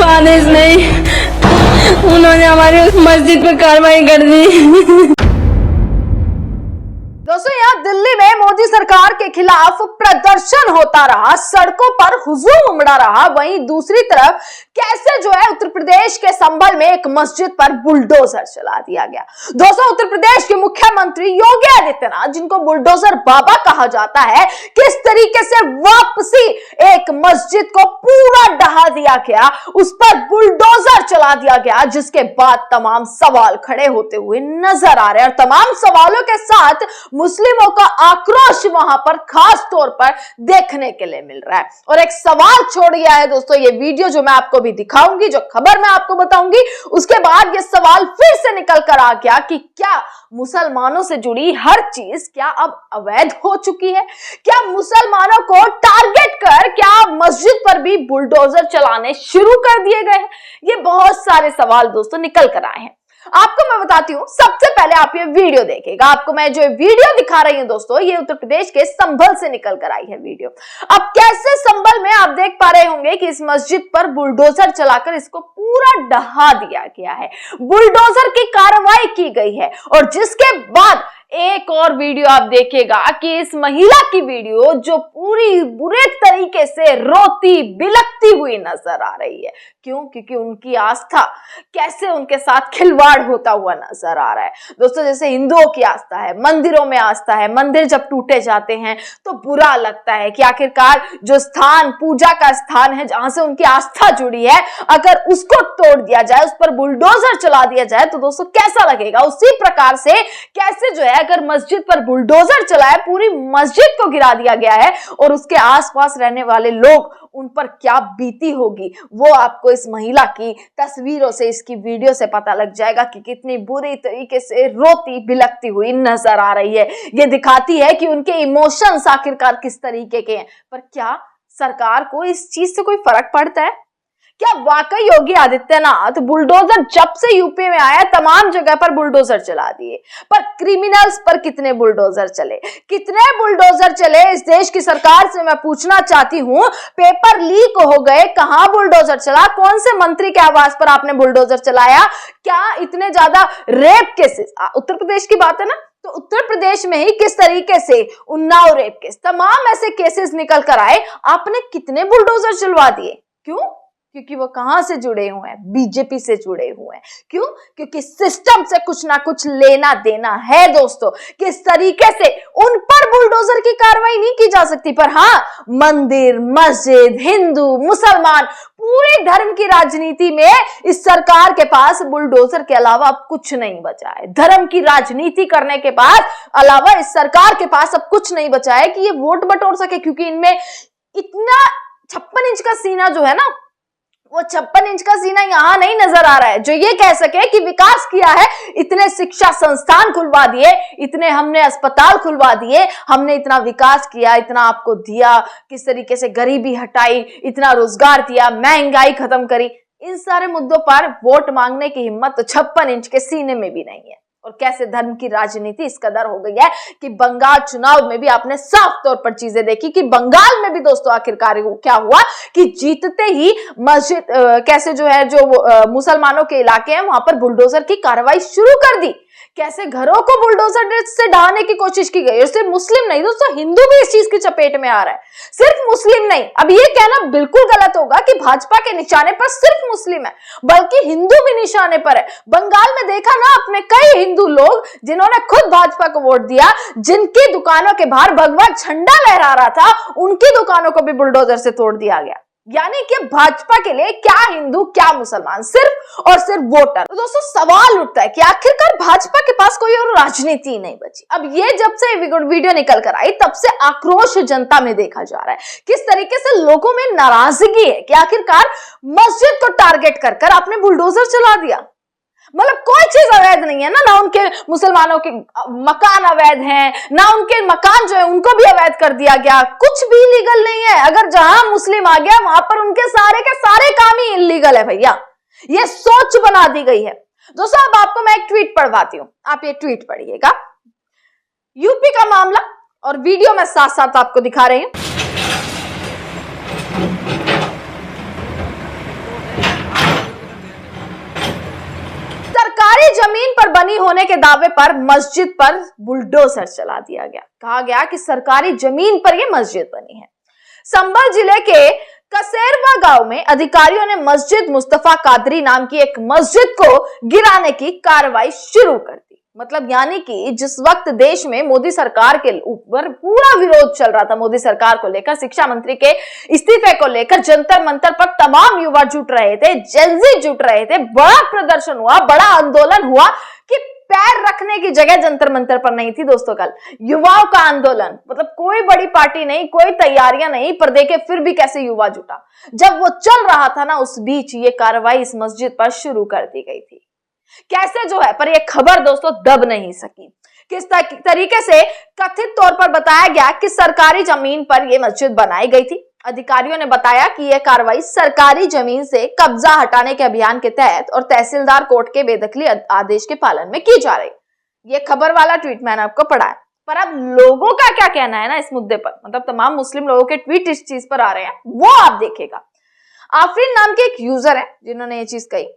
आदेश नहीं, उन्होंने हमारी मस्जिद पर कार्रवाई कर दी। दोस्तों, यहाँ दिल्ली में मोदी सरकार के खिलाफ प्रदर्शन होता रहा, सड़कों पर हुजूम उमड़ा रहा। वहीं दूसरी तरफ कैसे जो है उत्तर प्रदेश के संभल में एक मस्जिद पर बुलडोजर चला दिया गया। दोस्तों, उत्तर प्रदेश के मुख्यमंत्री योगी आदित्यनाथ, जिनको बुलडोजर बाबा कहा जाता है, किस तरीके से वापसी एक मस्जिद को पूरा ढहा दिया गया, उस पर बुलडोजर चला दिया गया, जिसके बाद तमाम सवाल खड़े होते हुए नजर आ रहे हैं। और तमाम सवालों के साथ मुस्लिमों का आक्रोश वहां पर खास तौर पर देखने के लिए मिल रहा है। और एक सवाल छोड़ गया है दोस्तों ये वीडियो, जो मैं आपको भी दिखाऊंगी, जो खबर मैं आपको बताऊंगी, उसके बाद ये सवाल फिर से निकल कर आ गया कि क्या मुसलमानों से जुड़ी हर चीज क्या अब अवैध हो चुकी है? क्या मुसलमानों को टारगेट कर क्या मस्जिद पर भी बुलडोजर चलाने शुरू कर दिए गए हैं? ये बहुत सारे सवाल दोस्तों निकल कर आए हैं। आपको मैं बताती हूँ, सबसे पहले आप ये वीडियो देखिएगा। आपको मैं जो वीडियो दिखा रही हूँ दोस्तों, ये उत्तर प्रदेश के संभल से निकल कर आई है वीडियो। अब कैसे संभल में आप देख पा रहे होंगे कि इस मस्जिद पर बुलडोजर चलाकर इसको पूरा ढहा दिया गया है, बुलडोजर की कार्रवाई की गई है। और जिसके बाद एक और वीडियो आप देखिएगा कि इस महिला की वीडियो जो पूरी बुरे तरीके से रोती बिलखती हुई नजर आ रही है। क्यों? क्योंकि उनकी आस्था कैसे उनके साथ खिलवाड़ होता हुआ नजर आ रहा है। दोस्तों, जैसे हिंदुओं की आस्था है, मंदिरों में आस्था है, मंदिर जब टूटे जाते हैं तो बुरा लगता है कि आखिरकार जो स्थान, पूजा का स्थान है, जहां से उनकी आस्था जुड़ी है, अगर उसको तोड़ दिया जाए, उस पर बुलडोजर चला दिया जाए तो दोस्तों कैसा लगेगा। उसी प्रकार से कैसे जो है अगर मस्जिद पर बुलडोजर चला है, पूरी मस्जिद को गिरा दिया गया है, और उसके आसपास रहने वाले लोग, उन पर क्या बीती होगी, वो आपको इस महिला की तस्वीरों से, इसकी वीडियो से पता लग जाएगा कि कितनी बुरी तरीके से रोती बिलखती हुई नजर आ रही है। ये दिखाती है कि उनके इमोशंस आखिरकार किस तरीके के हैं। पर क्या सरकार को इस चीज से कोई फर्क पड़ता है? क्या वाकई योगी आदित्यनाथ बुलडोजर जब से यूपी में आया तमाम जगह पर बुलडोजर चला दिए, पर क्रिमिनल्स पर कितने बुलडोजर चले, कितने बुलडोजर चले? इस देश की सरकार से मैं पूछना चाहती हूं, पेपर लीक हो गए, कहां बुलडोजर चला? कौन से मंत्री के आवास पर आपने बुलडोजर चलाया? क्या इतने ज्यादा रेप केसेस, उत्तर प्रदेश की बात है ना, तो उत्तर प्रदेश में ही किस तरीके से उन्नाव रेप केस, तमाम ऐसे केसेस निकल कर आए, आपने कितने बुलडोजर चलवा दिए? क्यों? क्योंकि वो कहां से जुड़े हुए हैं? बीजेपी से जुड़े हुए हैं। क्यों? क्योंकि सिस्टम से कुछ ना कुछ लेना देना है दोस्तों। किस तरीके से उन पर बुलडोजर की कार्रवाई नहीं की जा सकती, पर हाँ, मंदिर, मस्जिद, हिंदू, मुसलमान, पूरे धर्म की राजनीति में इस सरकार के पास बुलडोजर के अलावा अब कुछ नहीं बचा है। धर्म की राजनीति करने के बाद अलावा इस सरकार के पास अब कुछ नहीं बचा है कि ये वोट बटोर सके, क्योंकि इनमें इतना 56 इंच का सीना जो है ना, वो 56 इंच का सीना यहां नहीं नजर आ रहा है जो ये कह सके कि विकास किया है। इतने शिक्षा संस्थान खुलवा दिए, इतने हमने अस्पताल खुलवा दिए, हमने इतना विकास किया, इतना आपको दिया, किस तरीके से गरीबी हटाई, इतना रोजगार दिया, महंगाई खत्म करी। इन सारे मुद्दों पर वोट मांगने की हिम्मत तो 56 इंच के सीने में भी नहीं है। और कैसे धर्म की राजनीति इस कदर हो गई है कि बंगाल चुनाव में भी आपने साफ तौर पर चीजें देखी कि बंगाल में भी दोस्तों आखिरकार क्या हुआ कि जीतते ही मस्जिद कैसे जो है, जो मुसलमानों के इलाके हैं, वहां पर बुलडोजर की कार्रवाई शुरू कर दी। कैसे घरों को बुलडोजर से ढहाने की कोशिश की गई। और सिर्फ मुस्लिम नहीं दोस्तों, हिंदू भी इस चीज की चपेट में आ रहा है। सिर्फ मुस्लिम नहीं, अब ये कहना बिल्कुल गलत होगा कि भाजपा के निशाने पर सिर्फ मुस्लिम है, बल्कि हिंदू भी निशाने पर है। बंगाल में देखा ना आपने, कई हिंदू लोग जिन्होंने खुद भाजपा को वोट दिया, जिनकी दुकानों के बाहर भगवा झंडा लहरा रहा था, उनकी दुकानों को भी बुलडोजर से तोड़ दिया गया। यानी कि भाजपा के लिए क्या हिंदू क्या मुसलमान, सिर्फ और सिर्फ वोटर। तो दोस्तों सवाल उठता है कि आखिरकार भाजपा के पास कोई और राजनीति नहीं बची। अब ये जब से वीडियो निकल कर आई तब से आक्रोश जनता में देखा जा रहा है, किस तरीके से लोगों में नाराजगी है कि आखिरकार मस्जिद को टारगेट कर कर आपने बुलडोजर चला दिया। मतलब कोई चीज अवैध नहीं है ना उनके मुसलमानों के मकान अवैध हैं, ना उनके मकान जो है उनको भी अवैध कर दिया गया, कुछ भी इलीगल नहीं है। अगर जहां मुस्लिम आ गया वहां पर उनके सारे के सारे काम ही इलीगल है भैया, ये सोच बना दी गई है। दोस्तों अब आपको मैं एक ट्वीट पढ़वाती हूं, आप ये ट्वीट पढ़िएगा। यूपी का मामला, और वीडियो में साथ साथ आपको दिखा रही हूं। जमीन पर बनी होने के दावे पर मस्जिद पर बुलडोजर चला दिया गया। कहा गया कि सरकारी जमीन पर यह मस्जिद बनी है। संभल जिले के कसेरवा गांव में अधिकारियों ने मस्जिद मुस्तफा कादरी नाम की एक मस्जिद को गिराने की कार्रवाई शुरू कर दी। मतलब यानी कि जिस वक्त देश में मोदी सरकार के ऊपर पूरा विरोध चल रहा था, मोदी सरकार को लेकर, शिक्षा मंत्री के इस्तीफे को लेकर जंतर मंतर पर तमाम युवा जुट रहे थे, जेनजी जुट रहे थे, बड़ा प्रदर्शन हुआ, बड़ा आंदोलन हुआ कि पैर रखने की जगह जंतर मंतर पर नहीं थी दोस्तों। कल युवाओं का आंदोलन, मतलब कोई बड़ी पार्टी नहीं, कोई तैयारियां नहीं, पर देखे फिर भी कैसे युवा जुटा। जब वो चल रहा था ना, उस बीच ये कार्रवाई इस मस्जिद पर शुरू कर दी गई थी। कैसे जो है, पर यह खबर दोस्तों दब नहीं सकी। किस तरीके से कथित तौर पर बताया गया कि सरकारी जमीन पर यह मस्जिद बनाई गई थी। अधिकारियों ने बताया कि यह कार्रवाई सरकारी जमीन से कब्जा हटाने के अभियान के तहत और तहसीलदार कोर्ट के बेदखली आदेश के पालन में की जा रही। यह खबर वाला ट्वीट मैंने आपको पढ़ा है, पर अब लोगों का क्या कहना है ना इस मुद्दे पर, मतलब तमाम मुस्लिम लोगों के ट्वीट इस चीज पर आ रहे हैं, वो आप देखिएगा। आफरीन नाम के एक यूजर है जिन्होंने ये चीज कही,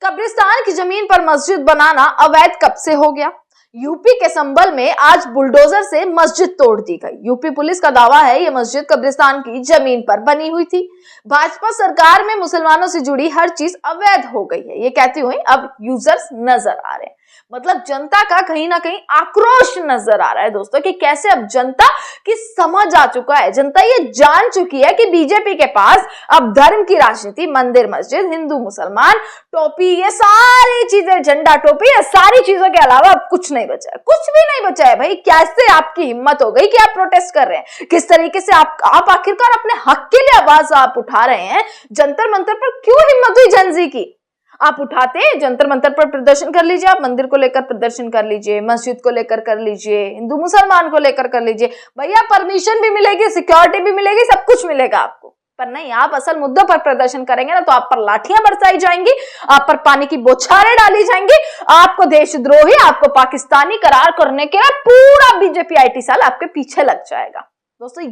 कब्रिस्तान की जमीन पर मस्जिद बनाना अवैध कब से हो गया। यूपी के संभल में आज बुलडोजर से मस्जिद तोड़ दी गई। यूपी पुलिस का दावा है ये मस्जिद कब्रिस्तान की जमीन पर बनी हुई थी। भाजपा सरकार में मुसलमानों से जुड़ी हर चीज अवैध हो गई है, ये कहती हुई अब यूजर्स नजर आ रहे हैं। मतलब जनता का कहीं ना कहीं आक्रोश नजर आ रहा है दोस्तों कि कैसे अब जनता की समझ आ चुका है, जनता ये जान चुकी है कि बीजेपी के पास अब धर्म की राजनीति, मंदिर मस्जिद, हिंदू मुसलमान, टोपी, ये सारी चीजें, झंडा टोपी, ये सारी चीजों के अलावा अब कुछ नहीं बचा है, कुछ भी नहीं बचा है। भाई कैसे आपकी हिम्मत हो गई कि आप प्रोटेस्ट कर रहे हैं, किस तरीके से आप आखिरकार अपने हक के लिए आवाज आप उठा रहे हैं। जंतर मंतर पर क्यों हिम्मत हुई जनजी की? आप उठाते, जंतर मंतर पर प्रदर्शन कर लीजिए, आप मंदिर को लेकर प्रदर्शन कर लीजिए, मस्जिद को लेकर कर लीजिए, हिंदू मुसलमान को लेकर कर लीजिए, भैया परमिशन भी मिलेगी, सिक्योरिटी भी मिलेगी, सब कुछ मिलेगा आपको। पर नहीं, आप असल मुद्दों पर प्रदर्शन करेंगे ना तो आप पर लाठियां बरसाई जाएंगी, आप पर पानी की बौछारें डाली जाएंगी, आपको देशद्रोही, आपको पाकिस्तानी करार करने के लिए पूरा बीजेपी आईटी सेल आपके पीछे लग जाएगा। दोस्तों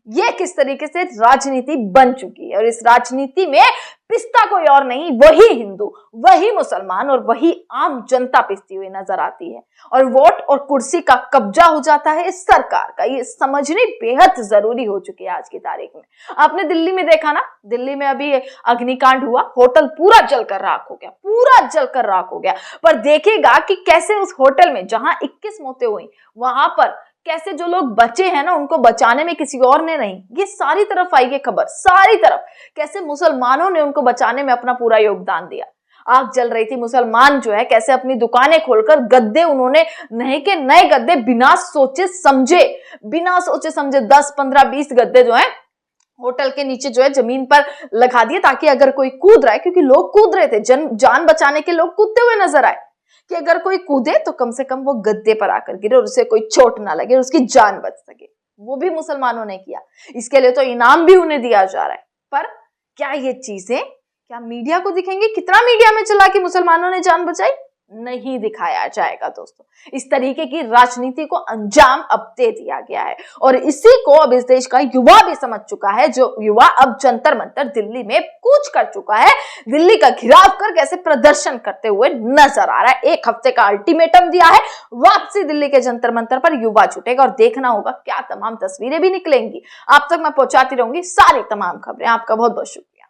ये किस तरीके से राजनीति बन चुकी है, और इस राजनीति में पिसता कोई और नहीं, वही हिंदू, वही मुसलमान और वही आम जनता पिसती हुई नजर आती है। और वोट और कुर्सी का कब्जा हो जाता है इस सरकार का, ये समझनी बेहद जरूरी हो चुकी है आज की तारीख में। आपने दिल्ली में देखा ना, दिल्ली में अभी अग्निकांड हुआ, होटल पूरा जलकर राख हो गया, पूरा जलकर राख हो गया। पर देखेगा कि कैसे उस होटल में जहां 21 मौतें हुई, वहां पर कैसे जो लोग बचे हैं ना उनको बचाने में किसी और ने नहीं, ये सारी तरफ आई ये खबर, सारी तरफ कैसे मुसलमानों ने उनको बचाने में अपना पूरा योगदान दिया। आग जल रही थी, मुसलमान जो है कैसे अपनी दुकानें खोलकर गद्दे, उन्होंने नए के नए गद्दे बिना सोचे समझे 10, 15, 20 गद्दे जो है होटल के नीचे जो है जमीन पर लगा दिए, ताकि अगर कोई कूद रहा है, क्योंकि लोग कूद रहे थे, जान बचाने के लोग कूदते हुए नजर आए, कि अगर कोई कूदे तो कम से कम वो गद्दे पर आकर गिरे और उसे कोई चोट ना लगे, उसकी जान बच सके। वो भी मुसलमानों ने किया, इसके लिए तो इनाम भी उन्हें दिया जा रहा है। पर क्या ये चीजें क्या मीडिया को दिखेंगी? कितना मीडिया में चला कि मुसलमानों ने जान बचाई? नहीं दिखाया जाएगा दोस्तों। इस तरीके की राजनीति को अंजाम अब दे दिया गया है, और इसी को अब इस देश का युवा भी समझ चुका है, जो युवा अब जंतर मंतर दिल्ली में कूच कर चुका है, दिल्ली का घिराव कर कैसे प्रदर्शन करते हुए नजर आ रहा है। 1 हफ्ते का अल्टीमेटम दिया है, वापसी दिल्ली के जंतर मंतर पर युवा छूटेगा, और देखना होगा क्या तमाम तस्वीरें भी निकलेंगी। आप तक मैं पहुंचाती रहूंगी सारी तमाम खबरें। आपका बहुत बहुत शुक्रिया।